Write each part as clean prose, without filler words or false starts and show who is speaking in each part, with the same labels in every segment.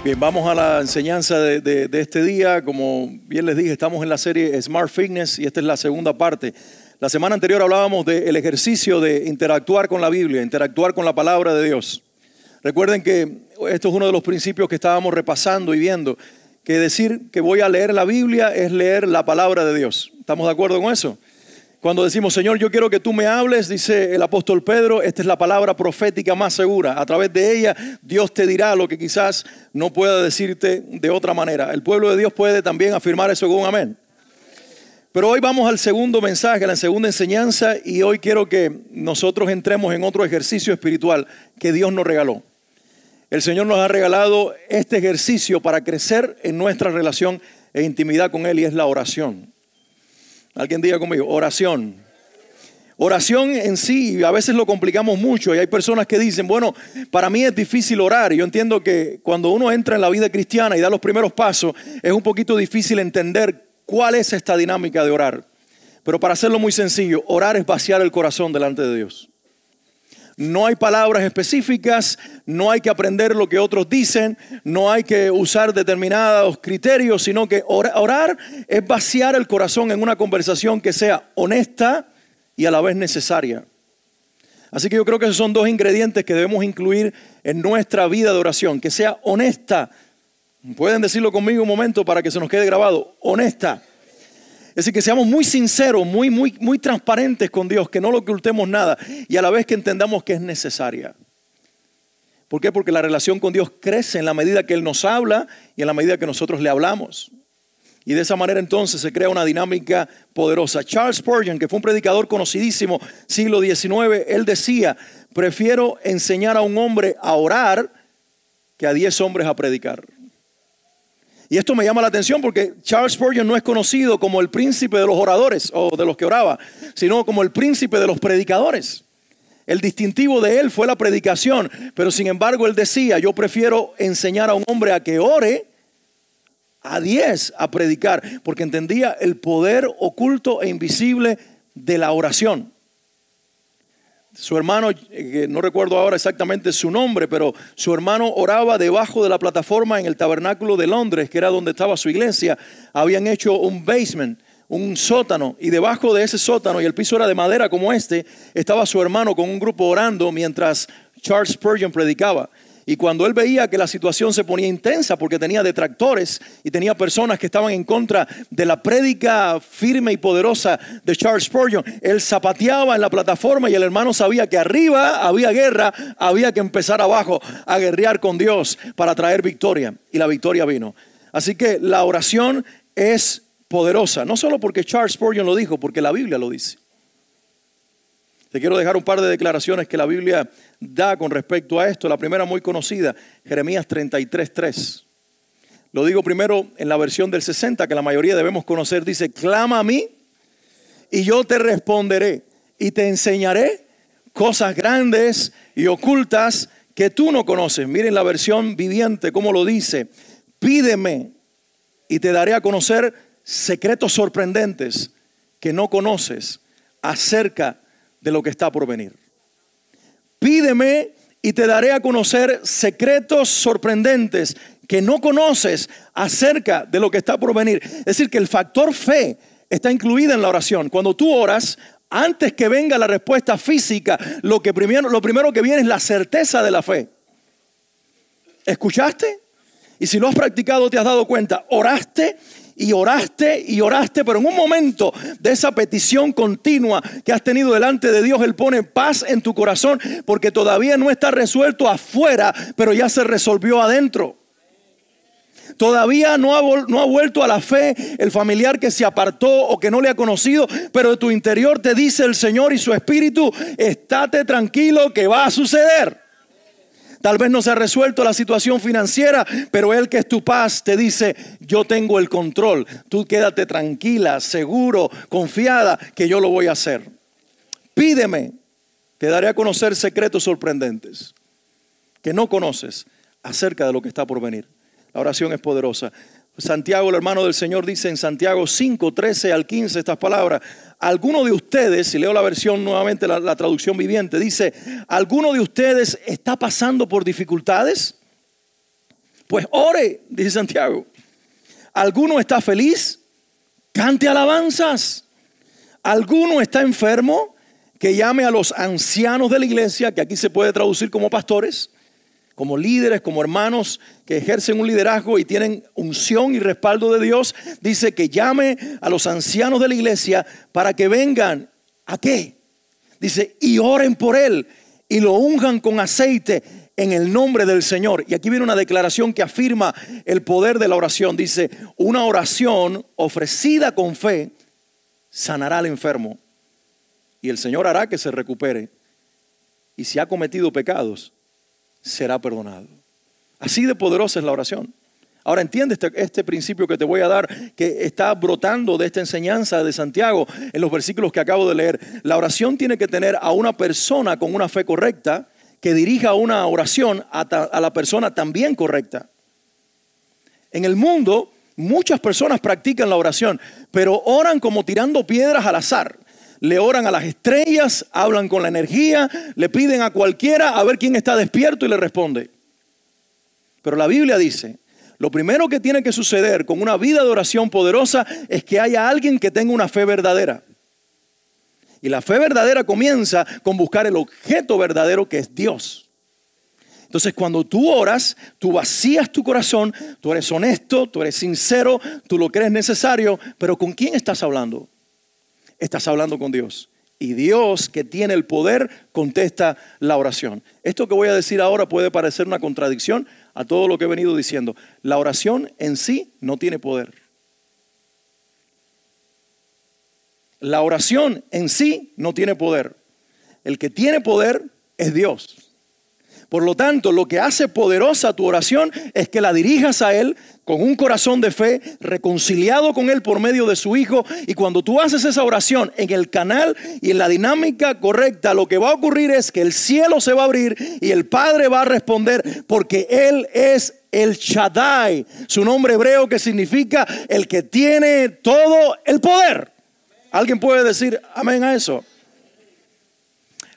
Speaker 1: Bien, vamos a la enseñanza de este día. Como bien les dije, estamos en la serie Smart Fitness y esta es la segunda parte. La semana anterior hablábamos del ejercicio de interactuar con la Biblia, interactuar con la palabra de Dios. Recuerden que esto es uno de los principios que estábamos repasando y viendo, que decir que voy a leer la Biblia es leer la palabra de Dios. ¿Estamos de acuerdo con eso? Cuando decimos, Señor, yo quiero que tú me hables, dice el apóstol Pedro, esta es la palabra profética más segura. A través de ella, Dios te dirá lo que quizás no pueda decirte de otra manera. El pueblo de Dios puede también afirmar eso con un amén. Pero hoy vamos al segundo mensaje, a la segunda enseñanza, y hoy quiero que nosotros entremos en otro ejercicio espiritual que Dios nos regaló. El Señor nos ha regalado este ejercicio para crecer en nuestra relación e intimidad con Él, y es la oración. Alguien diga conmigo, oración. Oración en sí, a veces lo complicamos mucho y hay personas que dicen, bueno, para mí es difícil orar. Y yo entiendo que cuando uno entra en la vida cristiana y da los primeros pasos, es un poquito difícil entender cuál es esta dinámica de orar. Pero para hacerlo muy sencillo, orar es vaciar el corazón delante de Dios. No hay palabras específicas, no hay que aprender lo que otros dicen, no hay que usar determinados criterios, sino que orar es vaciar el corazón en una conversación que sea honesta y a la vez necesaria. Así que yo creo que esos son dos ingredientes que debemos incluir en nuestra vida de oración, que sea honesta. Pueden decirlo conmigo un momento para que se nos quede grabado, honesta. Es decir, que seamos muy sinceros, muy transparentes con Dios, que no lo ocultemos nada y a la vez que entendamos que es necesaria. ¿Por qué? Porque la relación con Dios crece en la medida que Él nos habla y en la medida que nosotros le hablamos. Y de esa manera entonces se crea una dinámica poderosa. Charles Spurgeon, que fue un predicador conocidísimo, siglo XIX, él decía, prefiero enseñar a un hombre a orar que a 10 hombres a predicar. Y esto me llama la atención porque Charles Spurgeon no es conocido como el príncipe de los oradores o de los que oraba, sino como el príncipe de los predicadores. El distintivo de él fue la predicación, pero sin embargo él decía, yo prefiero enseñar a un hombre a que ore, a 10 a predicar, porque entendía el poder oculto e invisible de la oración. Su hermano, no recuerdo ahora exactamente su nombre, pero su hermano oraba debajo de la plataforma en el tabernáculo de Londres, que era donde estaba su iglesia. Habían hecho un basement, un sótano, y debajo de ese sótano, y el piso era de madera como este, estaba su hermano con un grupo orando mientras Charles Spurgeon predicaba. Y cuando él veía que la situación se ponía intensa porque tenía detractores y tenía personas que estaban en contra de la prédica firme y poderosa de Charles Spurgeon, él zapateaba en la plataforma y el hermano sabía que arriba había guerra, había que empezar abajo a guerrear con Dios para traer victoria. Y la victoria vino. Así que la oración es poderosa, no solo porque Charles Spurgeon lo dijo, porque la Biblia lo dice. Te quiero dejar un par de declaraciones que la Biblia da con respecto a esto. La primera muy conocida, Jeremías 33:3. Lo digo primero en la versión del 60, que la mayoría debemos conocer. Dice, clama a mí y yo te responderé y te enseñaré cosas grandes y ocultas que tú no conoces. Miren la versión viviente, cómo lo dice. Pídeme y te daré a conocer secretos sorprendentes que no conoces acerca de lo que está por venir. Pídeme y te daré a conocer secretos sorprendentes que no conoces acerca de lo que está por venir. Es decir, que el factor fe está incluido en la oración. Cuando tú oras, antes que venga la respuesta física, lo primero que viene es la certeza de la fe. ¿Escuchaste? Y si lo has practicado, te has dado cuenta, oraste y oraste y oraste, pero en un momento de esa petición continua que has tenido delante de Dios, Él pone paz en tu corazón porque todavía no está resuelto afuera, pero ya se resolvió adentro. Todavía no ha vuelto a la fe el familiar que se apartó o que no le ha conocido, pero de tu interior te dice el Señor y su Espíritu, estate tranquilo que va a suceder. Tal vez no se ha resuelto la situación financiera, pero Él que es tu paz te dice, yo tengo el control. Tú quédate tranquila, seguro, confiada que yo lo voy a hacer. Pídeme, te daré a conocer secretos sorprendentes que no conoces acerca de lo que está por venir. La oración es poderosa. Santiago, el hermano del Señor, dice en Santiago 5:13-15 estas palabras. Alguno de ustedes, si leo la versión nuevamente, la traducción viviente, dice, ¿alguno de ustedes está pasando por dificultades? Pues ore, dice Santiago. ¿Alguno está feliz? Cante alabanzas. ¿Alguno está enfermo? Que llame a los ancianos de la iglesia, que aquí se puede traducir como pastores, como líderes, como hermanos que ejercen un liderazgo y tienen unción y respaldo de Dios. Dice que llame a los ancianos de la iglesia para que vengan. ¿A qué? Dice, y oren por él y lo unjan con aceite en el nombre del Señor. Y aquí viene una declaración que afirma el poder de la oración. Dice, una oración ofrecida con fe sanará al enfermo y el Señor hará que se recupere. Y si ha cometido pecados, será perdonado. Así de poderosa es la oración. Ahora entiende este principio que te voy a dar, que está brotando de esta enseñanza de Santiago en los versículos que acabo de leer. La oración tiene que tener a una persona con una fe correcta que dirija una oración a la persona también correcta. En el mundo, muchas personas practican la oración, pero oran como tirando piedras al azar. Le oran a las estrellas, hablan con la energía, le piden a cualquiera a ver quién está despierto y le responde. Pero la Biblia dice, lo primero que tiene que suceder con una vida de oración poderosa es que haya alguien que tenga una fe verdadera. Y la fe verdadera comienza con buscar el objeto verdadero que es Dios. Entonces cuando tú oras, tú vacías tu corazón, tú eres honesto, tú eres sincero, tú lo crees necesario, pero ¿con quién estás hablando? Estás hablando con Dios. Y Dios, que tiene el poder, contesta la oración. Esto que voy a decir ahora puede parecer una contradicción a todo lo que he venido diciendo. La oración en sí no tiene poder. La oración en sí no tiene poder. El que tiene poder es Dios. Por lo tanto, lo que hace poderosa tu oración es que la dirijas a Él con un corazón de fe, reconciliado con Él por medio de su Hijo. Y cuando tú haces esa oración en el canal y en la dinámica correcta, lo que va a ocurrir es que el cielo se va a abrir y el Padre va a responder, porque Él es el Shaddai, su nombre hebreo que significa el que tiene todo el poder. ¿Alguien puede decir amén a eso?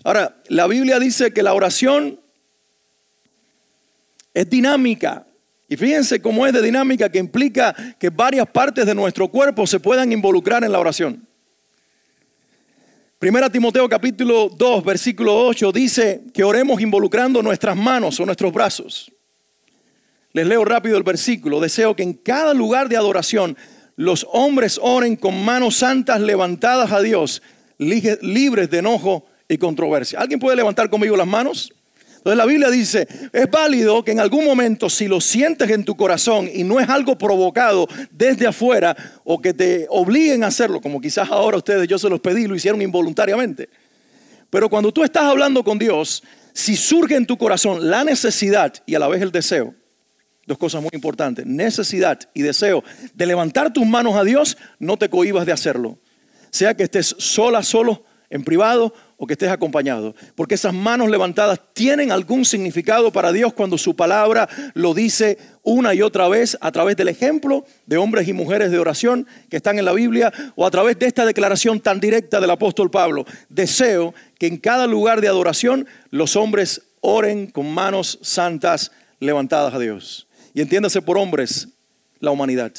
Speaker 1: Ahora, la Biblia dice que la oración es dinámica. Y fíjense cómo es de dinámica, que implica que varias partes de nuestro cuerpo se puedan involucrar en la oración. Primera Timoteo capítulo 2, versículo 8 dice que oremos involucrando nuestras manos o nuestros brazos. Les leo rápido el versículo. Deseo que en cada lugar de adoración los hombres oren con manos santas levantadas a Dios, libres de enojo y controversia. ¿Alguien puede levantar conmigo las manos? Entonces la Biblia dice, es válido que en algún momento, si lo sientes en tu corazón y no es algo provocado desde afuera o que te obliguen a hacerlo, como quizás ahora ustedes, yo se los pedí, lo hicieron involuntariamente. Pero cuando tú estás hablando con Dios, si surge en tu corazón la necesidad y a la vez el deseo, dos cosas muy importantes, necesidad y deseo de levantar tus manos a Dios, no te cohibas de hacerlo. Sea que estés solo, en privado, o que estés acompañado, porque esas manos levantadas tienen algún significado para Dios cuando su palabra lo dice una y otra vez a través del ejemplo de hombres y mujeres de oración que están en la Biblia, o a través de esta declaración tan directa del apóstol Pablo. Deseo que en cada lugar de adoración los hombres oren con manos santas levantadas a Dios. Y entiéndase por hombres la humanidad,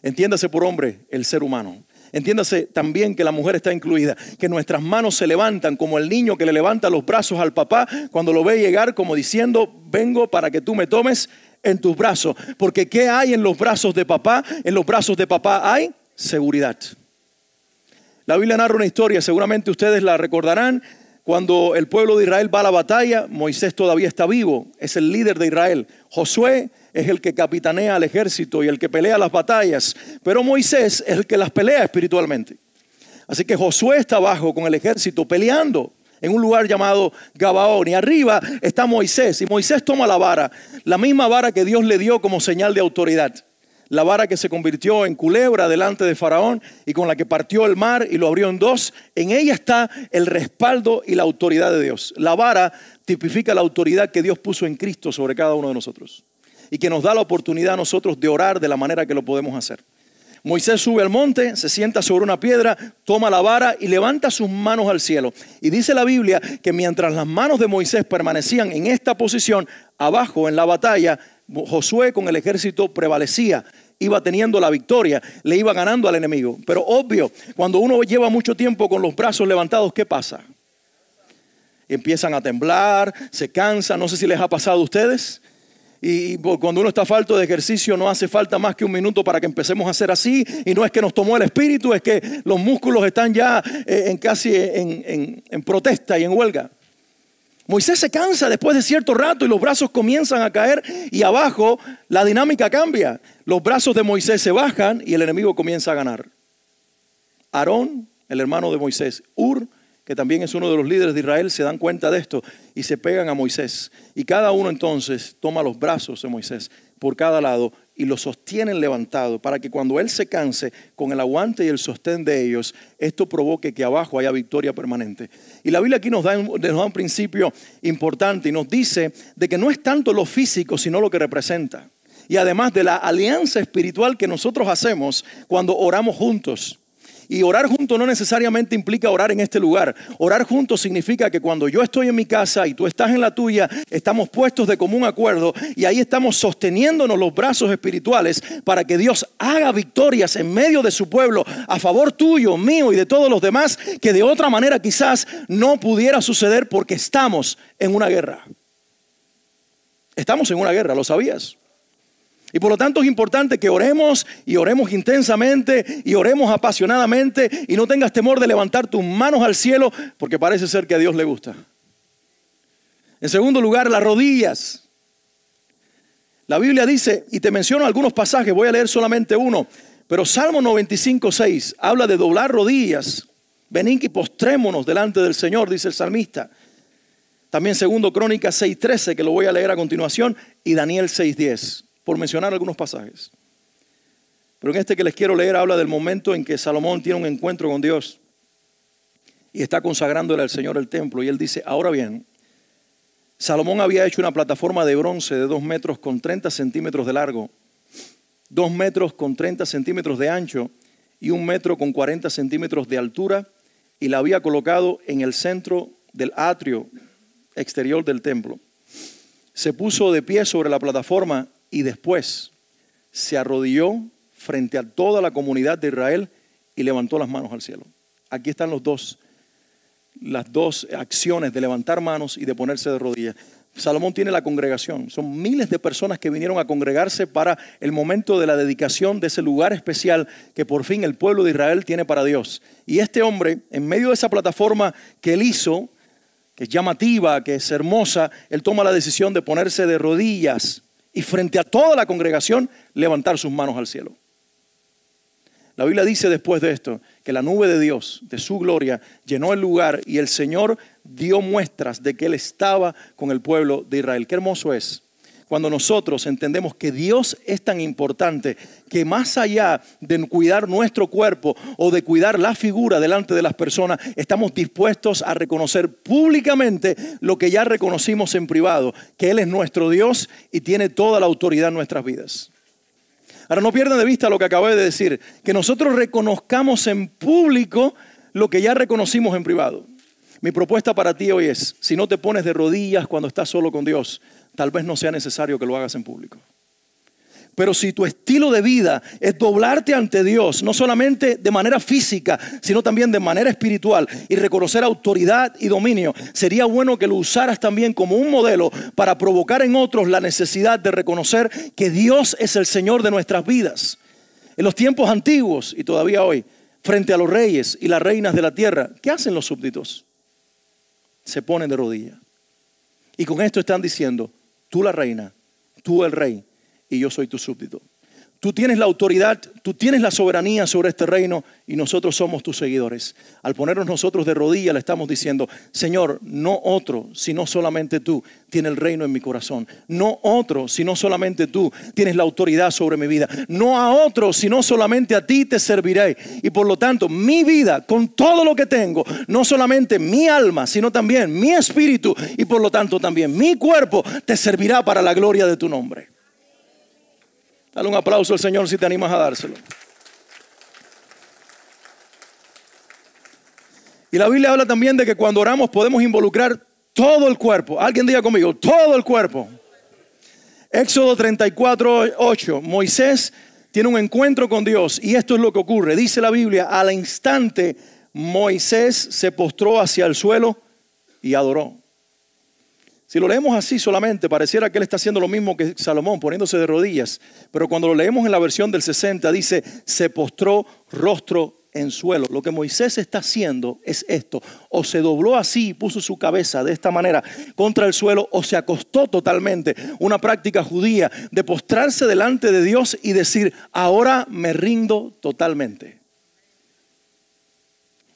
Speaker 1: entiéndase por hombre el ser humano. Entiéndase también que la mujer está incluida, que nuestras manos se levantan como el niño que le levanta los brazos al papá cuando lo ve llegar, como diciendo, vengo para que tú me tomes en tus brazos. Porque ¿qué hay en los brazos de papá? En los brazos de papá hay seguridad. La Biblia narra una historia, seguramente ustedes la recordarán, cuando el pueblo de Israel va a la batalla. Moisés todavía está vivo, es el líder de Israel. Josué es el que capitanea al ejército y el que pelea las batallas, pero Moisés es el que las pelea espiritualmente. Así que Josué está abajo con el ejército peleando en un lugar llamado Gabaón, y arriba está Moisés, y Moisés toma la vara, la misma vara que Dios le dio como señal de autoridad, la vara que se convirtió en culebra delante de Faraón y con la que partió el mar y lo abrió en dos. En ella está el respaldo y la autoridad de Dios. La vara tipifica la autoridad que Dios puso en Cristo sobre cada uno de nosotros y que nos da la oportunidad a nosotros de orar de la manera que lo podemos hacer. Moisés sube al monte, se sienta sobre una piedra, toma la vara y levanta sus manos al cielo. Y dice la Biblia que mientras las manos de Moisés permanecían en esta posición, abajo en la batalla, Josué con el ejército prevalecía, iba teniendo la victoria, le iba ganando al enemigo. Pero obvio, cuando uno lleva mucho tiempo con los brazos levantados, ¿qué pasa? Empiezan a temblar, se cansan. No sé si les ha pasado a ustedes. Y cuando uno está falto de ejercicio no hace falta más que un minuto para que empecemos a hacer así. Y no es que nos tomó el espíritu, es que los músculos están ya casi en protesta y en huelga. Moisés se cansa después de cierto rato y los brazos comienzan a caer y abajo la dinámica cambia. Los brazos de Moisés se bajan y el enemigo comienza a ganar. Aarón, el hermano de Moisés, Hur, que también es uno de los líderes de Israel, se dan cuenta de esto y se pegan a Moisés. Y cada uno entonces toma los brazos de Moisés por cada lado y lo sostienen levantado para que cuando él se canse con el aguante y el sostén de ellos, esto provoque que abajo haya victoria permanente. Y la Biblia aquí nos da un principio importante y nos dice de que no es tanto lo físico sino lo que representa. Y además de la alianza espiritual que nosotros hacemos cuando oramos juntos. Y orar juntos no necesariamente implica orar en este lugar. Orar juntos significa que cuando yo estoy en mi casa y tú estás en la tuya, estamos puestos de común acuerdo y ahí estamos sosteniéndonos los brazos espirituales para que Dios haga victorias en medio de su pueblo a favor tuyo, mío y de todos los demás, que de otra manera quizás no pudiera suceder porque estamos en una guerra. Estamos en una guerra, ¿lo sabías? Y por lo tanto es importante que oremos y oremos intensamente y oremos apasionadamente y no tengas temor de levantar tus manos al cielo porque parece ser que a Dios le gusta. En segundo lugar, las rodillas. La Biblia dice, y te menciono algunos pasajes, voy a leer solamente uno, pero Salmo 95:6 habla de doblar rodillas. Venid y postrémonos delante del Señor, dice el salmista. También segundo Crónicas 6:13, que lo voy a leer a continuación, y Daniel 6:10. Por mencionar algunos pasajes. Pero en este que les quiero leer habla del momento en que Salomón tiene un encuentro con Dios y está consagrándole al Señor el templo. Y él dice, ahora bien, Salomón había hecho una plataforma de bronce de 2 metros con 30 centímetros de largo, 2 metros con 30 centímetros de ancho y 1 metro con 40 centímetros de altura, y la había colocado en el centro del atrio exterior del templo. Se puso de pie sobre la plataforma y después se arrodilló frente a toda la comunidad de Israel y levantó las manos al cielo. Aquí están las dos acciones de levantar manos y de ponerse de rodillas. Salomón tiene la congregación. Son miles de personas que vinieron a congregarse para el momento de la dedicación de ese lugar especial que por fin el pueblo de Israel tiene para Dios. Y este hombre, en medio de esa plataforma que él hizo, que es llamativa, que es hermosa, él toma la decisión de ponerse de rodillas y frente a toda la congregación levantar sus manos al cielo. La Biblia dice después de esto que la nube de Dios, de su gloria, llenó el lugar y el Señor dio muestras de que Él estaba con el pueblo de Israel. Qué hermoso es cuando nosotros entendemos que Dios es tan importante que más allá de cuidar nuestro cuerpo o de cuidar la figura delante de las personas, estamos dispuestos a reconocer públicamente lo que ya reconocimos en privado, que Él es nuestro Dios y tiene toda la autoridad en nuestras vidas. Ahora no pierdan de vista lo que acabé de decir, que nosotros reconozcamos en público lo que ya reconocimos en privado. Mi propuesta para ti hoy es, si no te pones de rodillas cuando estás solo con Dios, tal vez no sea necesario que lo hagas en público. Pero si tu estilo de vida es doblarte ante Dios, no solamente de manera física, sino también de manera espiritual y reconocer autoridad y dominio, sería bueno que lo usaras también como un modelo para provocar en otros la necesidad de reconocer que Dios es el Señor de nuestras vidas. En los tiempos antiguos y todavía hoy, frente a los reyes y las reinas de la tierra, ¿qué hacen los súbditos? Se ponen de rodillas. Y con esto están diciendo, tú la reina, tú el rey, y yo soy tu súbdito. Tú tienes la autoridad, tú tienes la soberanía sobre este reino y nosotros somos tus seguidores. Al ponernos nosotros de rodillas le estamos diciendo, Señor, no otro, sino solamente tú tienes el reino en mi corazón. No otro, sino solamente tú tienes la autoridad sobre mi vida. No a otro, sino solamente a ti te serviré. Y por lo tanto, mi vida, con todo lo que tengo, no solamente mi alma, sino también mi espíritu y por lo tanto también mi cuerpo te servirá para la gloria de tu nombre. Dale un aplauso al Señor si te animas a dárselo. Y la Biblia habla también de que cuando oramos podemos involucrar todo el cuerpo. Alguien diga conmigo, todo el cuerpo. Éxodo 34:8. Moisés tiene un encuentro con Dios y esto es lo que ocurre. Dice la Biblia, al instante Moisés se postró hacia el suelo y adoró. Si lo leemos así solamente, pareciera que él está haciendo lo mismo que Salomón, poniéndose de rodillas. Pero cuando lo leemos en la versión del 60, dice, se postró rostro en suelo. Lo que Moisés está haciendo es esto. O se dobló así y puso su cabeza de esta manera contra el suelo, o se acostó totalmente. Una práctica judía de postrarse delante de Dios y decir, ahora me rindo totalmente.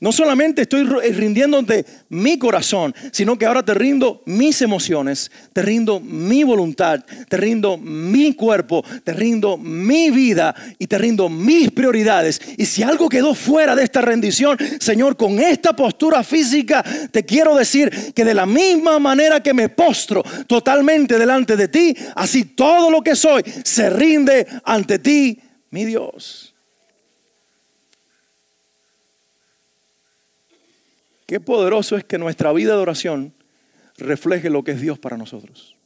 Speaker 1: No solamente estoy rindiéndote mi corazón, sino que ahora te rindo mis emociones, te rindo mi voluntad, te rindo mi cuerpo, te rindo mi vida y te rindo mis prioridades. Y si algo quedó fuera de esta rendición, Señor, con esta postura física, te quiero decir que de la misma manera que me postro totalmente delante de ti, así todo lo que soy se rinde ante ti, mi Dios. Qué poderoso es que nuestra vida de oración refleje lo que es Dios para nosotros.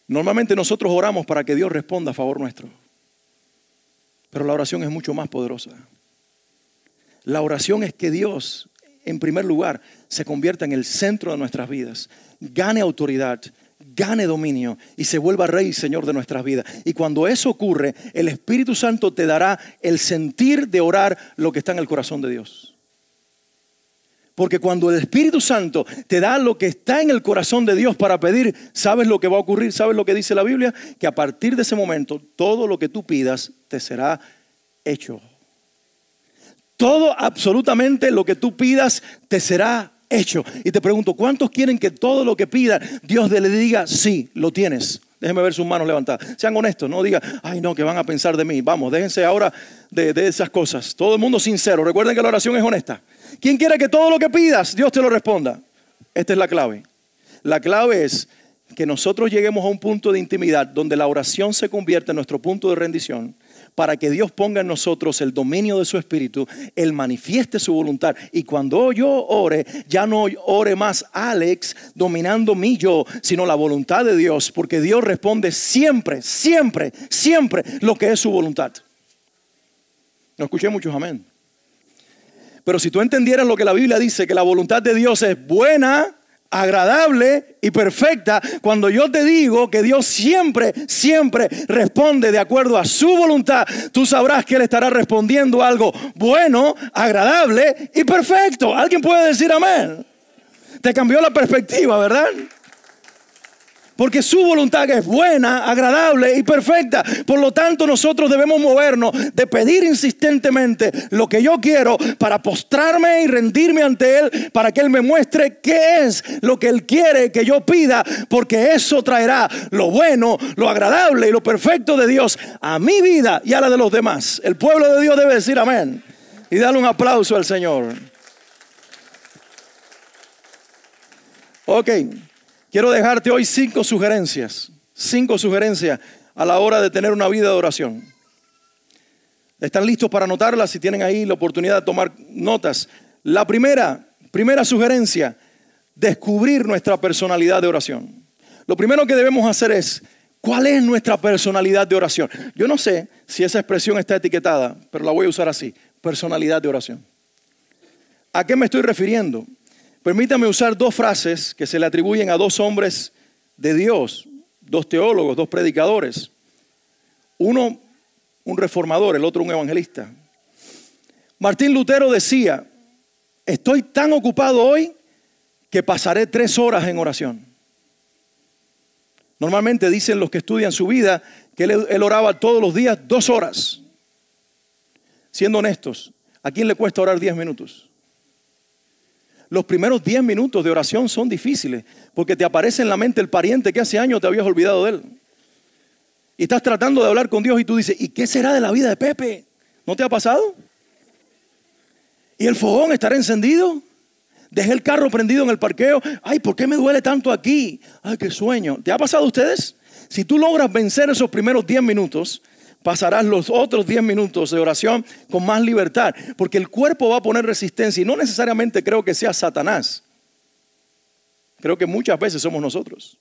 Speaker 1: Normalmente nosotros oramos para que Dios responda a favor nuestro. Pero la oración es mucho más poderosa. La oración es que Dios, en primer lugar, se convierta en el centro de nuestras vidas, gane autoridad, gane dominio y se vuelva Rey y Señor de nuestras vidas. Y cuando eso ocurre, el Espíritu Santo te dará el sentir de orar lo que está en el corazón de Dios. Porque cuando el Espíritu Santo te da lo que está en el corazón de Dios para pedir, ¿sabes lo que va a ocurrir? ¿Sabes lo que dice la Biblia? Que a partir de ese momento, todo lo que tú pidas te será hecho. Todo, absolutamente lo que tú pidas te será hecho. Y te pregunto, ¿cuántos quieren que todo lo que pidan Dios le diga, sí, lo tienes? Déjenme ver sus manos levantadas. Sean honestos, no digan, ay no, que van a pensar de mí. Vamos, déjense ahora de esas cosas. Todo el mundo sincero. Recuerden que la oración es honesta. ¿Quién quiere que todo lo que pidas Dios te lo responda? Esta es la clave. La clave es que nosotros lleguemos a un punto de intimidad donde la oración se convierta en nuestro punto de rendición para que Dios ponga en nosotros el dominio de su Espíritu, Él manifieste su voluntad. Y cuando yo ore, ya no ore más Alex dominando mi yo, sino la voluntad de Dios, porque Dios responde siempre, siempre, siempre lo que es su voluntad. No escuché muchos amén. Pero si tú entendieras lo que la Biblia dice, que la voluntad de Dios es buena, agradable y perfecta, cuando yo te digo que Dios siempre, siempre responde de acuerdo a su voluntad, tú sabrás que Él estará respondiendo algo bueno, agradable y perfecto. ¿Alguien puede decir amén? Te cambió la perspectiva, ¿verdad? Porque su voluntad es buena, agradable y perfecta. Por lo tanto, nosotros debemos movernos de pedir insistentemente lo que yo quiero para postrarme y rendirme ante Él, para que Él me muestre qué es lo que Él quiere que yo pida, porque eso traerá lo bueno, lo agradable y lo perfecto de Dios a mi vida y a la de los demás. El pueblo de Dios debe decir amén y darle un aplauso al Señor. Ok. Quiero dejarte hoy 5 sugerencias a la hora de tener una vida de oración. ¿Están listos para anotarlas? Si tienen ahí la oportunidad de tomar notas. La primera sugerencia, descubrir nuestra personalidad de oración. Lo primero que debemos hacer es, ¿cuál es nuestra personalidad de oración? Yo no sé si esa expresión está etiquetada, pero la voy a usar así, personalidad de oración. ¿A qué me estoy refiriendo? Permítame usar 2 frases que se le atribuyen a 2 hombres de Dios, 2 teólogos, 2 predicadores. Uno, un reformador, el otro un evangelista. Martín Lutero decía, estoy tan ocupado hoy que pasaré 3 horas en oración. Normalmente dicen los que estudian su vida que él oraba todos los días 2 horas. Siendo honestos, ¿a quién le cuesta orar 10 minutos? Los primeros 10 minutos de oración son difíciles porque te aparece en la mente el pariente que hace años te habías olvidado de él. Y estás tratando de hablar con Dios y tú dices, ¿y qué será de la vida de Pepe? ¿No te ha pasado? ¿Y el fogón estará encendido? Dejé el carro prendido en el parqueo. Ay, ¿por qué me duele tanto aquí? Ay, qué sueño. ¿Te ha pasado a ustedes? Si tú logras vencer esos primeros 10 minutos, pasarás los otros 10 minutos de oración con más libertad, porque el cuerpo va a poner resistencia y no necesariamente creo que sea Satanás. Creo que muchas veces somos nosotros.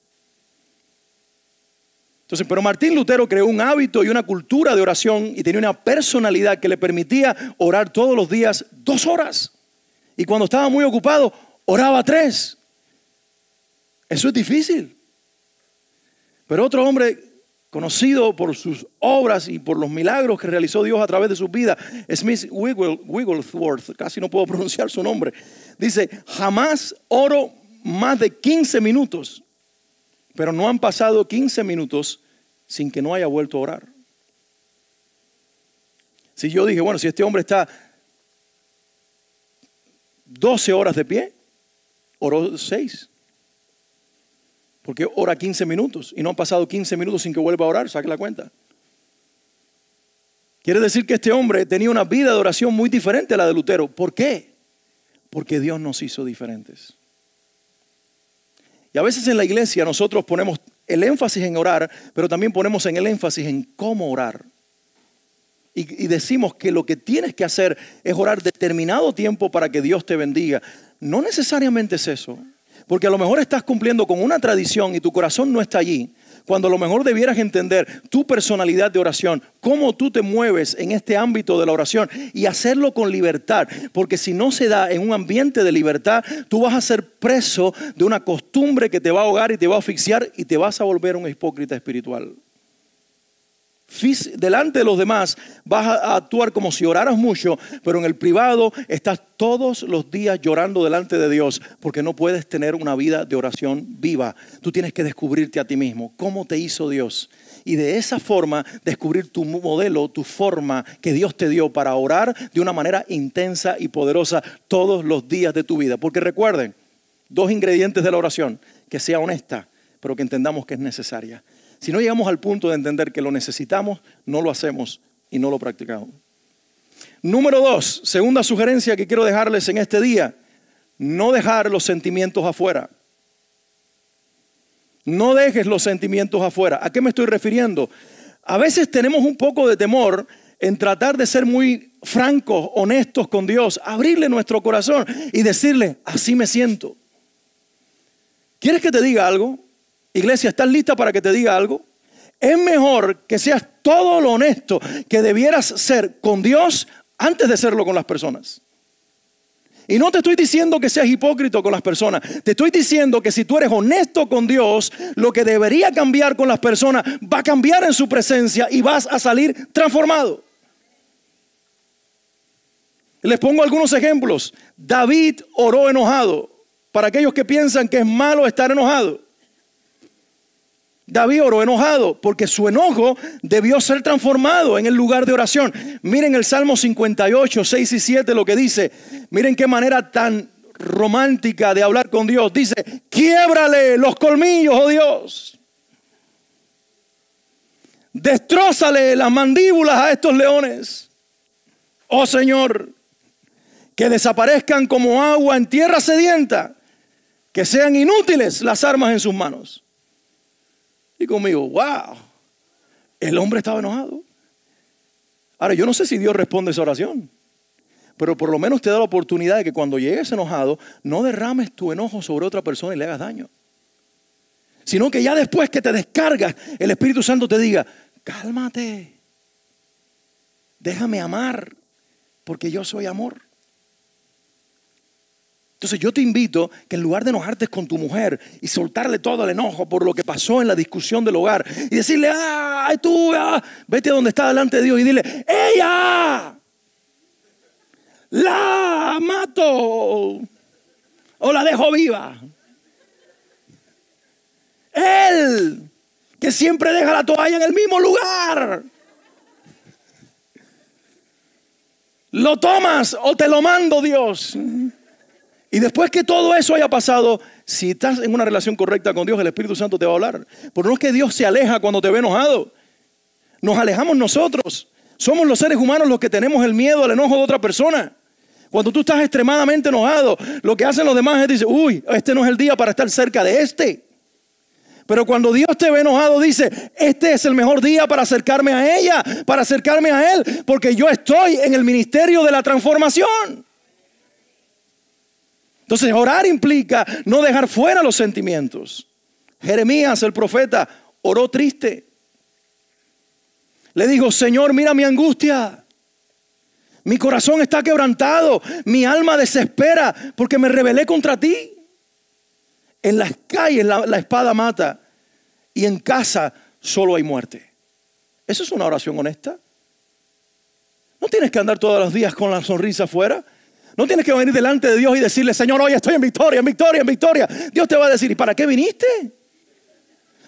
Speaker 1: Entonces, pero Martín Lutero creó un hábito y una cultura de oración y tenía una personalidad que le permitía orar todos los días 2 horas. Y cuando estaba muy ocupado, oraba 3. Eso es difícil. Pero otro hombre conocido por sus obras y por los milagros que realizó Dios a través de su vida, Smith Wigglesworth, casi no puedo pronunciar su nombre, dice: jamás oro más de 15 minutos, pero no han pasado 15 minutos sin que no haya vuelto a orar. Si yo dije, bueno, si este hombre está 12 horas de pie, oró 6. Porque ora 15 minutos y no han pasado 15 minutos sin que vuelva a orar, saque la cuenta. Quiere decir que este hombre tenía una vida de oración muy diferente a la de Lutero. ¿Por qué? Porque Dios nos hizo diferentes. Y a veces en la iglesia nosotros ponemos el énfasis en orar, pero también ponemos el énfasis en cómo orar. Y decimos que lo que tienes que hacer es orar determinado tiempo para que Dios te bendiga. No necesariamente es eso. Porque a lo mejor estás cumpliendo con una tradición y tu corazón no está allí, cuando a lo mejor debieras entender tu personalidad de oración, cómo tú te mueves en este ámbito de la oración y hacerlo con libertad. Porque si no se da en un ambiente de libertad, tú vas a ser preso de una costumbre que te va a ahogar y te va a asfixiar y te vas a volver un hipócrita espiritual. Delante de los demás vas a actuar como si oraras mucho, pero en el privado estás todos los días llorando delante de Dios porque no puedes tener una vida de oración viva. Tú tienes que descubrirte a ti mismo, cómo te hizo Dios, y de esa forma descubrir tu modelo, tu forma que Dios te dio para orar de una manera intensa y poderosa todos los días de tu vida. Porque recuerden, 2 ingredientes de la oración: que sea honesta, pero que entendamos que es necesaria. Si no llegamos al punto de entender que lo necesitamos, no lo hacemos y no lo practicamos. Número 2, segunda sugerencia que quiero dejarles en este día: no dejar los sentimientos afuera. No dejes los sentimientos afuera. ¿A qué me estoy refiriendo? A veces tenemos un poco de temor en tratar de ser muy francos, honestos con Dios, abrirle nuestro corazón y decirle: así me siento. ¿Quieres que te diga algo? Iglesia, ¿estás lista para que te diga algo? Es mejor que seas todo lo honesto que debieras ser con Dios antes de serlo con las personas. Y no te estoy diciendo que seas hipócrita con las personas. Te estoy diciendo que si tú eres honesto con Dios, lo que debería cambiar con las personas va a cambiar en su presencia y vas a salir transformado. Les pongo algunos ejemplos. David oró enojado. Para aquellos que piensan que es malo estar enojado, David oró enojado porque su enojo debió ser transformado en el lugar de oración. Miren el Salmo 58, 6 y 7 lo que dice. Miren qué manera tan romántica de hablar con Dios. Dice: quiébrale los colmillos, oh Dios. Destrózale las mandíbulas a estos leones, oh Señor. Que desaparezcan como agua en tierra sedienta. Que sean inútiles las armas en sus manos. Y conmigo, wow, el hombre estaba enojado. Ahora, yo no sé si Dios responde esa oración, pero por lo menos te da la oportunidad de que cuando llegues enojado, no derrames tu enojo sobre otra persona y le hagas daño. Sino que ya después que te descargas, el Espíritu Santo te diga: cálmate, déjame amar, porque yo soy amor. Entonces yo te invito que en lugar de enojarte con tu mujer y soltarle todo el enojo por lo que pasó en la discusión del hogar y decirle: ¡ay, tú! Vete a donde está delante de Dios y dile: ¡ella! ¡La mato! ¿O la dejo viva? Él, que siempre deja la toalla en el mismo lugar. ¿Lo tomas o te lo mando, Dios? Y después que todo eso haya pasado, si estás en una relación correcta con Dios, el Espíritu Santo te va a hablar. Pero no es que Dios se aleja cuando te ve enojado. Nos alejamos nosotros. Somos los seres humanos los que tenemos el miedo al enojo de otra persona. Cuando tú estás extremadamente enojado, lo que hacen los demás es decir: uy, este no es el día para estar cerca de este. Pero cuando Dios te ve enojado, dice: este es el mejor día para acercarme a ella, para acercarme a él, porque yo estoy en el ministerio de la transformación. Entonces orar implica no dejar fuera los sentimientos. Jeremías, el profeta, oró triste. Le dijo, Señor, mira mi angustia. Mi corazón está quebrantado. Mi alma desespera porque me rebelé contra ti. En las calles la espada mata y en casa solo hay muerte. ¿Eso es una oración honesta? No tienes que andar todos los días con la sonrisa afuera. No tienes que venir delante de Dios y decirle, Señor, hoy estoy en victoria, en victoria, en victoria. Dios te va a decir, ¿y para qué viniste?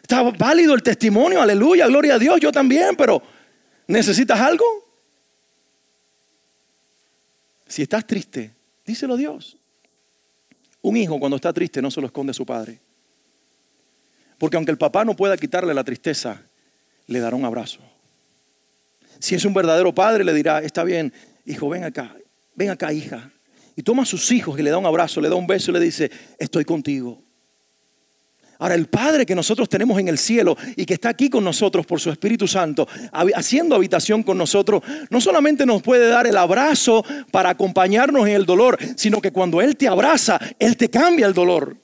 Speaker 1: Está válido el testimonio, aleluya, gloria a Dios, yo también, pero ¿necesitas algo? Si estás triste, díselo a Dios. Un hijo cuando está triste no se lo esconde a su padre. Porque aunque el papá no pueda quitarle la tristeza, le dará un abrazo. Si es un verdadero padre, le dirá, está bien, hijo, ven acá, hija. Y toma a sus hijos y le da un abrazo, le da un beso y le dice, estoy contigo. Ahora, el Padre que nosotros tenemos en el cielo y que está aquí con nosotros por su Espíritu Santo, haciendo habitación con nosotros, no solamente nos puede dar el abrazo para acompañarnos en el dolor, sino que cuando Él te abraza, Él te cambia el dolor.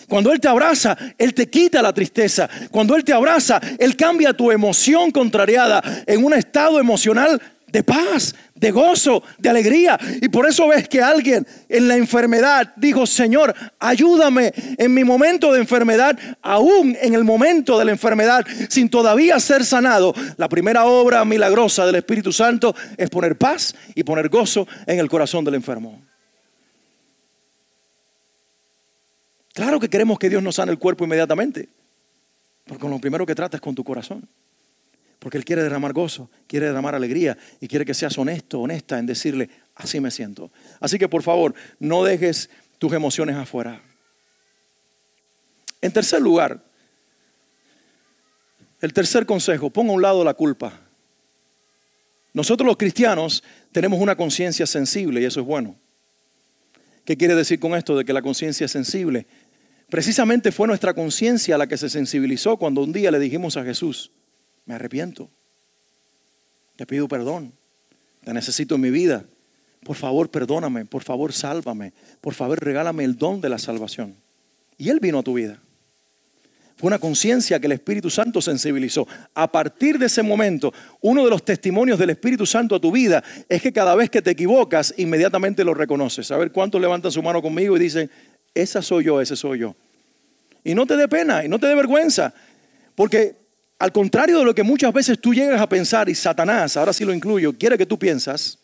Speaker 1: Cuando Él te abraza, Él te quita la tristeza. Cuando Él te abraza, Él cambia tu emoción contrariada en un estado emocional de paz, de gozo, de alegría. Y por eso ves que alguien en la enfermedad dijo, Señor, ayúdame en mi momento de enfermedad, aún en el momento de la enfermedad, sin todavía ser sanado. La primera obra milagrosa del Espíritu Santo es poner paz y poner gozo en el corazón del enfermo. Claro que queremos que Dios nos sane el cuerpo inmediatamente, porque con lo primero que trata es con tu corazón. Porque Él quiere derramar gozo, quiere derramar alegría y quiere que seas honesto, honesta en decirle, así me siento. Así que por favor, no dejes tus emociones afuera. En tercer lugar, el tercer consejo, ponga a un lado la culpa. Nosotros los cristianos tenemos una conciencia sensible y eso es bueno. ¿Qué quiere decir con esto de que la conciencia es sensible? Precisamente fue nuestra conciencia la que se sensibilizó cuando un día le dijimos a Jesús, me arrepiento, te pido perdón, te necesito en mi vida, por favor perdóname, por favor sálvame, por favor regálame el don de la salvación. Y Él vino a tu vida. Fue una conciencia que el Espíritu Santo sensibilizó. A partir de ese momento, uno de los testimonios del Espíritu Santo a tu vida es que cada vez que te equivocas, inmediatamente lo reconoces. A ver cuántos levantan su mano conmigo y dicen, esa soy yo, ese soy yo. Y no te dé pena y no te dé vergüenza, porque al contrario de lo que muchas veces tú llegas a pensar, y Satanás, ahora sí lo incluyo, quiere que tú pienses,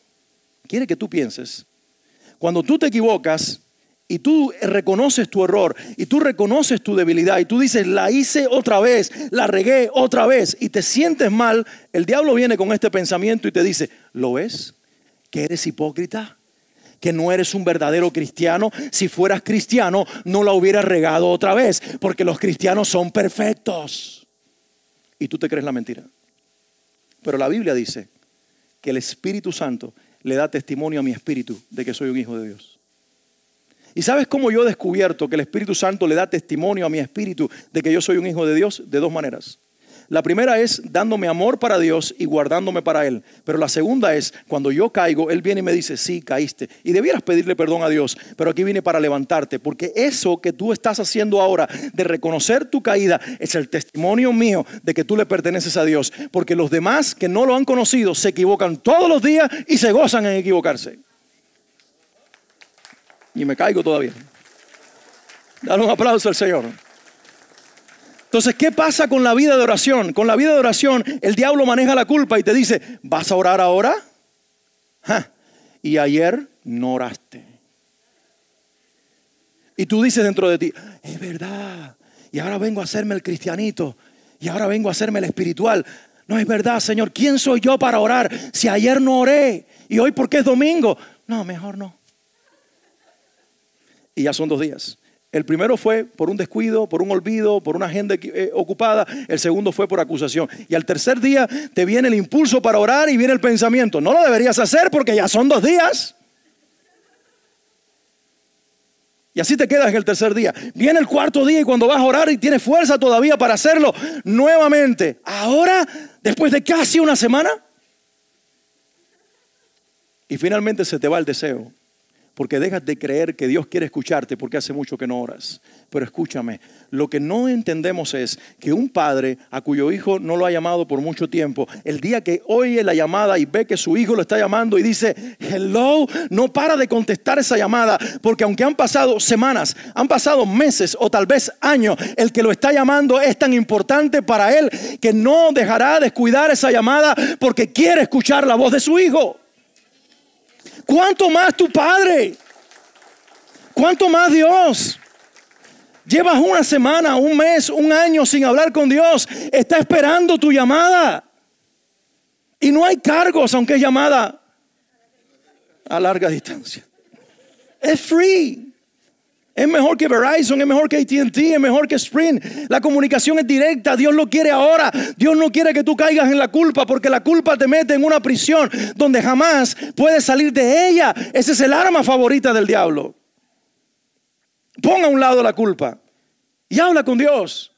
Speaker 1: cuando tú te equivocas y tú reconoces tu error y tú reconoces tu debilidad y tú dices, la hice otra vez, la regué otra vez y te sientes mal, el diablo viene con este pensamiento y te dice, ¿lo ves? ¿Que eres hipócrita? ¿Que no eres un verdadero cristiano? Si fueras cristiano, no la hubieras regado otra vez, porque los cristianos son perfectos. Y tú te crees la mentira. Pero la Biblia dice que el Espíritu Santo le da testimonio a mi espíritu de que soy un hijo de Dios. ¿Y sabes cómo yo he descubierto que el Espíritu Santo le da testimonio a mi espíritu de que yo soy un hijo de Dios? De dos maneras. La primera es dándome amor para Dios y guardándome para Él. Pero la segunda es cuando yo caigo, Él viene y me dice, sí, caíste. Y debieras pedirle perdón a Dios, pero aquí vine para levantarte. Porque eso que tú estás haciendo ahora de reconocer tu caída es el testimonio mío de que tú le perteneces a Dios. Porque los demás que no lo han conocido se equivocan todos los días y se gozan en equivocarse. Y me caigo todavía. Dale un aplauso al Señor. Entonces, ¿qué pasa con la vida de oración? Con la vida de oración, el diablo maneja la culpa y te dice, ¿vas a orar ahora? Y ayer no oraste. Y tú dices dentro de ti, es verdad. Y ahora vengo a hacerme el cristianito. Y ahora vengo a hacerme el espiritual. No es verdad, Señor. ¿Quién soy yo para orar? Si ayer no oré. Y hoy porque es domingo. No, mejor no. Y ya son 2 días. El primero fue por un descuido, por un olvido, por una agenda ocupada. El segundo fue por acusación. Y al tercer día te viene el impulso para orar y viene el pensamiento. No lo deberías hacer porque ya son 2 días. Y así te quedas en el tercer día. Viene el cuarto día y cuando vas a orar y tienes fuerza todavía para hacerlo, nuevamente. Ahora, después de casi una semana. Y finalmente se te va el deseo. porque dejas de creer que Dios quiere escucharte porque hace mucho que no oras. Pero escúchame, lo que no entendemos es que un padre a cuyo hijo no lo ha llamado por mucho tiempo, el día que oye la llamada y ve que su hijo lo está llamando y dice, hello, no para de contestar esa llamada, porque aunque han pasado semanas, han pasado meses o tal vez años, el que lo está llamando es tan importante para él que no dejará descuidar esa llamada porque quiere escuchar la voz de su hijo. ¿Cuánto más tu Padre? ¿Cuánto más Dios? Llevas una semana, un mes, un año sin hablar con Dios. Está esperando tu llamada. Y no hay cargos, aunque es llamada a larga distancia. Es free. Es mejor que Verizon, es mejor que AT&T, es mejor que Sprint. La comunicación es directa. Dios lo quiere ahora. Dios no quiere que tú caigas en la culpa, porque la culpa te mete en una prisión donde jamás puedes salir de ella. Ese es el arma favorita del diablo. Pon a un lado la culpa y habla con Dios.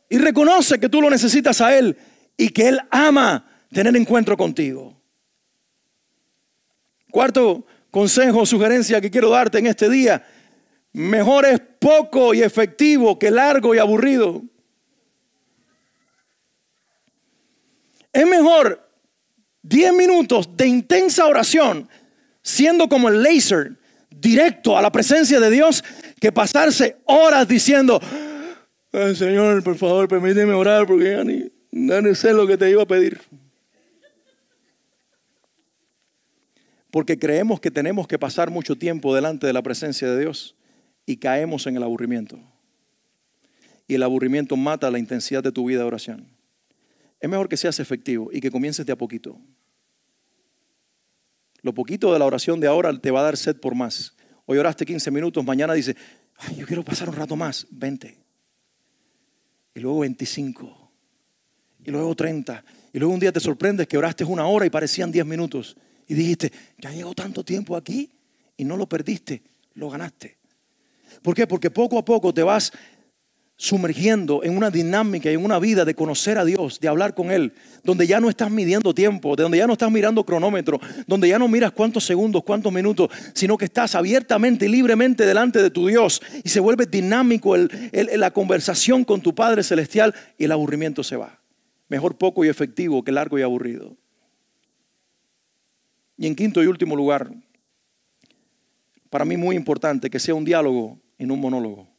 Speaker 1: Y reconoce que tú lo necesitas a Él y que Él ama tener encuentro contigo. Cuarto consejo, sugerencia que quiero darte en este día: mejor es poco y efectivo que largo y aburrido. Es mejor 10 minutos de intensa oración, siendo como el láser, directo a la presencia de Dios, que pasarse horas diciendo, ay, Señor, por favor, permíteme orar porque ya ni sé lo que te iba a pedir. Porque creemos que tenemos que pasar mucho tiempo delante de la presencia de Dios y caemos en el aburrimiento. Y el aburrimiento mata la intensidad de tu vida de oración. Es mejor que seas efectivo y que comiences de a poquito. Lo poquito de la oración de ahora te va a dar sed por más. Hoy oraste 15 minutos, mañana dices, ay, yo quiero pasar un rato más, 20. Y luego 25. Y luego 30. Y luego un día te sorprendes que oraste 1 hora y parecían 10 minutos. Y dijiste, ya llegó tanto tiempo aquí y no lo perdiste, lo ganaste. ¿Por qué? Porque poco a poco te vas sumergiendo en una dinámica y en una vida de conocer a Dios, de hablar con Él, donde ya no estás midiendo tiempo, donde ya no estás mirando cronómetro, donde ya no miras cuántos segundos, cuántos minutos, sino que estás abiertamente y libremente delante de tu Dios y se vuelve dinámico la conversación con tu Padre Celestial y el aburrimiento se va. Mejor poco y efectivo que largo y aburrido. Y en quinto y último lugar, para mí muy importante, que sea un diálogo y no un monólogo.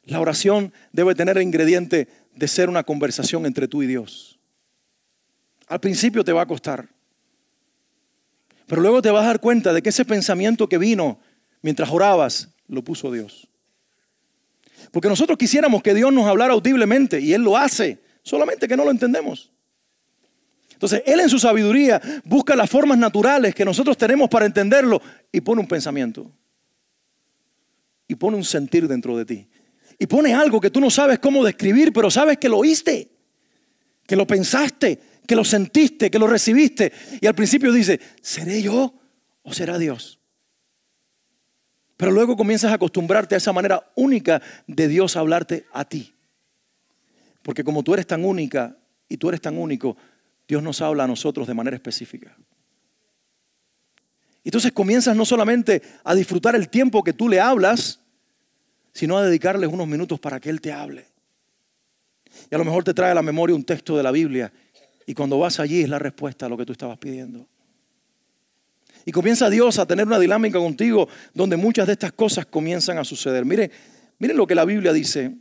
Speaker 1: La oración debe tener el ingrediente de ser una conversación entre tú y Dios. Al principio te va a costar, pero luego te vas a dar cuenta de que ese pensamiento que vino mientras orabas, lo puso Dios. Porque nosotros quisiéramos que Dios nos hablara audiblemente y Él lo hace, solamente que no lo entendemos. Entonces, Él en su sabiduría busca las formas naturales que nosotros tenemos para entenderlo y pone un pensamiento. Y pone un sentir dentro de ti. Y pone algo que tú no sabes cómo describir, pero sabes que lo oíste, que lo pensaste, que lo sentiste, que lo recibiste. Y al principio dice, ¿seré yo o será Dios? Pero luego comienzas a acostumbrarte a esa manera única de Dios hablarte a ti. Porque como tú eres tan única y tú eres tan único, Dios nos habla a nosotros de manera específica. Entonces comienzas no solamente a disfrutar el tiempo que tú le hablas, sino a dedicarles unos minutos para que Él te hable. Y a lo mejor te trae a la memoria un texto de la Biblia y cuando vas allí es la respuesta a lo que tú estabas pidiendo. Y comienza Dios a tener una dinámica contigo donde muchas de estas cosas comienzan a suceder. Miren lo que la Biblia dice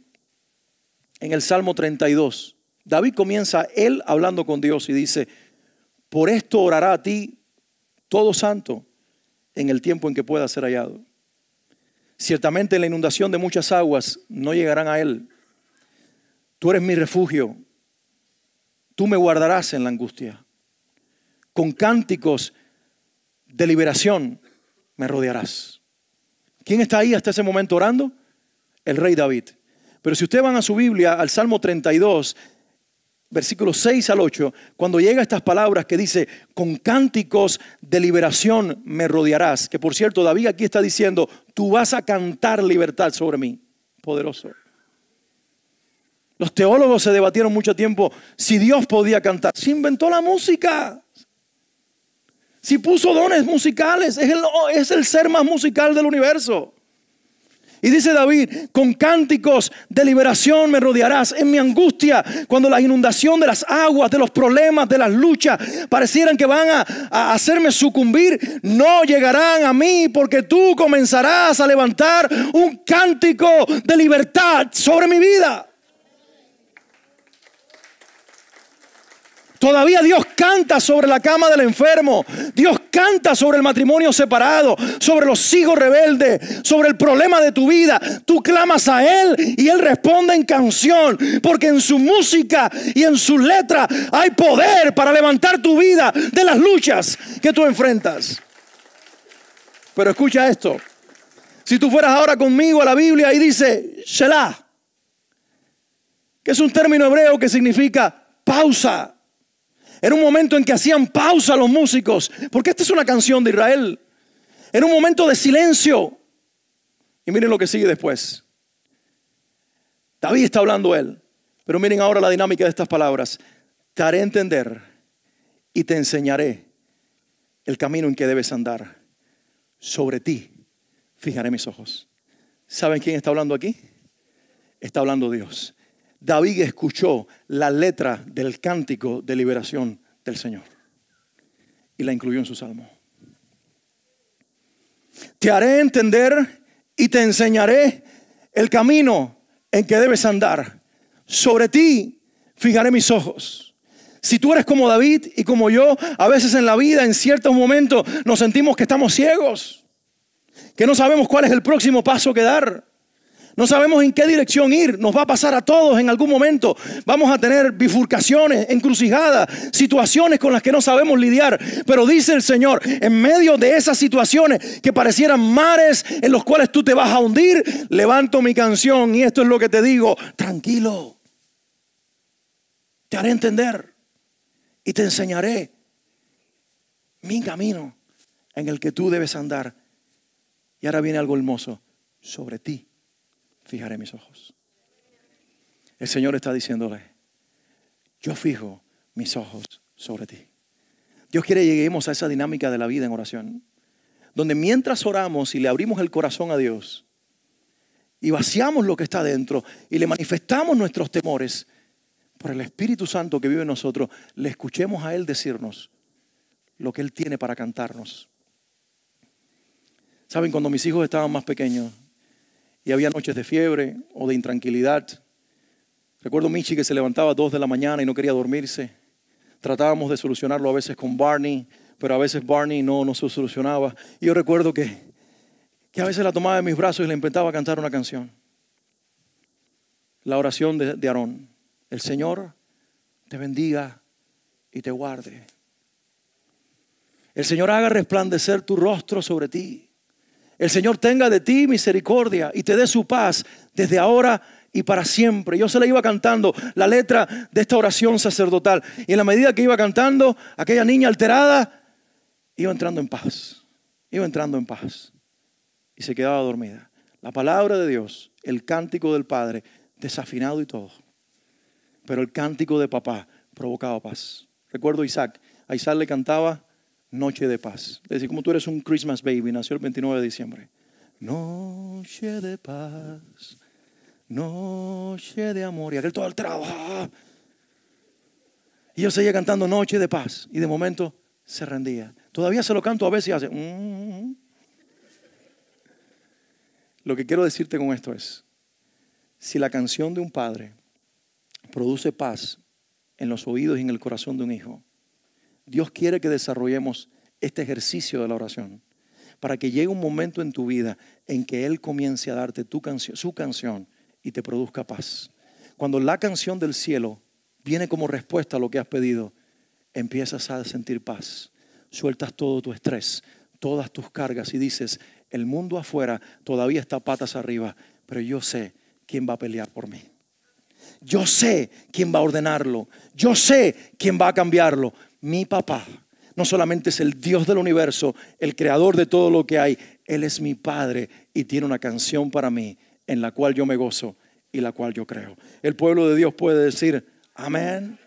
Speaker 1: en el Salmo 32. David comienza él hablando con Dios y dice, por esto orará a ti todo santo en el tiempo en que pueda ser hallado. Ciertamente en la inundación de muchas aguas no llegarán a él. Tú eres mi refugio. Tú me guardarás en la angustia. Con cánticos de liberación me rodearás. ¿Quién está ahí hasta ese momento orando? El rey David. Pero si ustedes van a su Biblia, al Salmo 32, versículos 6 al 8, cuando llega estas palabras que dice, con cánticos de liberación me rodearás. Que por cierto, David aquí está diciendo, tú vas a cantar libertad sobre mí. Poderoso. Los teólogos se debatieron mucho tiempo si Dios podía cantar. Se inventó la música. Si puso dones musicales, es el ser más musical del universo. Y dice David, con cánticos de liberación me rodearás. En mi angustia, cuando la inundación de las aguas, de los problemas, de las luchas parecieran que van a hacerme sucumbir, no llegarán a mí, porque tú comenzarás a levantar un cántico de libertad sobre mi vida. Todavía Dios canta sobre la cama del enfermo. Dios canta sobre el matrimonio separado, sobre los hijos rebeldes, sobre el problema de tu vida. Tú clamas a Él y Él responde en canción, porque en su música y en su letra hay poder para levantar tu vida de las luchas que tú enfrentas. Pero escucha esto. Si tú fueras ahora conmigo a la Biblia y dice Shelah, que es un término hebreo que significa pausa. Era un momento en que hacían pausa los músicos, porque esta es una canción de Israel. Era un momento de silencio. Y miren lo que sigue después. David está hablando él, pero miren ahora la dinámica de estas palabras. Te haré entender y te enseñaré el camino en que debes andar. Sobre ti fijaré mis ojos. ¿Saben quién está hablando aquí? Está hablando Dios. David escuchó la letra del cántico de liberación del Señor y la incluyó en su salmo. Te haré entender y te enseñaré el camino en que debes andar. Sobre ti fijaré mis ojos. Si tú eres como David y como yo, a veces en la vida, en ciertos momentos, nos sentimos que estamos ciegos, que no sabemos cuál es el próximo paso que dar. No sabemos en qué dirección ir. Nos va a pasar a todos en algún momento. Vamos a tener bifurcaciones, encrucijadas, situaciones con las que no sabemos lidiar. Pero dice el Señor, en medio de esas situaciones que parecieran mares en los cuales tú te vas a hundir, levanto mi canción y esto es lo que te digo. Tranquilo. Te haré entender y te enseñaré mi camino en el que tú debes andar. Y ahora viene algo hermoso. Sobre ti fijaré mis ojos. El Señor está diciéndole, yo fijo mis ojos sobre ti. Dios quiere que lleguemos a esa dinámica de la vida en oración, donde mientras oramos y le abrimos el corazón a Dios y vaciamos lo que está dentro y le manifestamos nuestros temores, por el Espíritu Santo que vive en nosotros, le escuchemos a Él decirnos lo que Él tiene para cantarnos. Saben, cuando mis hijos estaban más pequeños y había noches de fiebre o de intranquilidad, recuerdo a Michi que se levantaba a 2 de la mañana y no quería dormirse. Tratábamos de solucionarlo a veces con Barney, pero a veces Barney no se solucionaba. Y yo recuerdo que a veces la tomaba en mis brazos y le intentaba cantar una canción. La oración de Aarón. El Señor te bendiga y te guarde. El Señor haga resplandecer tu rostro sobre ti. El Señor tenga de ti misericordia y te dé su paz desde ahora y para siempre. Yo se le iba cantando la letra de esta oración sacerdotal. Y en la medida que iba cantando, aquella niña alterada iba entrando en paz. Iba entrando en paz. Y se quedaba dormida. La palabra de Dios, el cántico del Padre, desafinado y todo. Pero el cántico de papá provocaba paz. Recuerdo a Isaac le cantaba Noche de Paz. Es decir, como tú eres un Christmas baby, nació el 29 de diciembre. Noche de paz, noche de amor. Y aquel todo alterado. Y yo seguía cantando Noche de Paz. Y de momento se rendía. Todavía se lo canto a veces y hace. Lo que quiero decirte con esto es, si la canción de un padre produce paz en los oídos y en el corazón de un hijo, Dios quiere que desarrollemos este ejercicio de la oración para que llegue un momento en tu vida en que Él comience a darte su canción y te produzca paz. Cuando la canción del cielo viene como respuesta a lo que has pedido, empiezas a sentir paz. Sueltas todo tu estrés, todas tus cargas y dices, el mundo afuera todavía está patas arriba, pero yo sé quién va a pelear por mí. Yo sé quién va a ordenarlo. Yo sé quién va a cambiarlo. Mi papá no solamente es el Dios del universo, el creador de todo lo que hay. Él es mi Padre y tiene una canción para mí en la cual yo me gozo y la cual yo creo. El pueblo de Dios puede decir amén.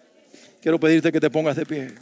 Speaker 1: Quiero pedirte que te pongas de pie.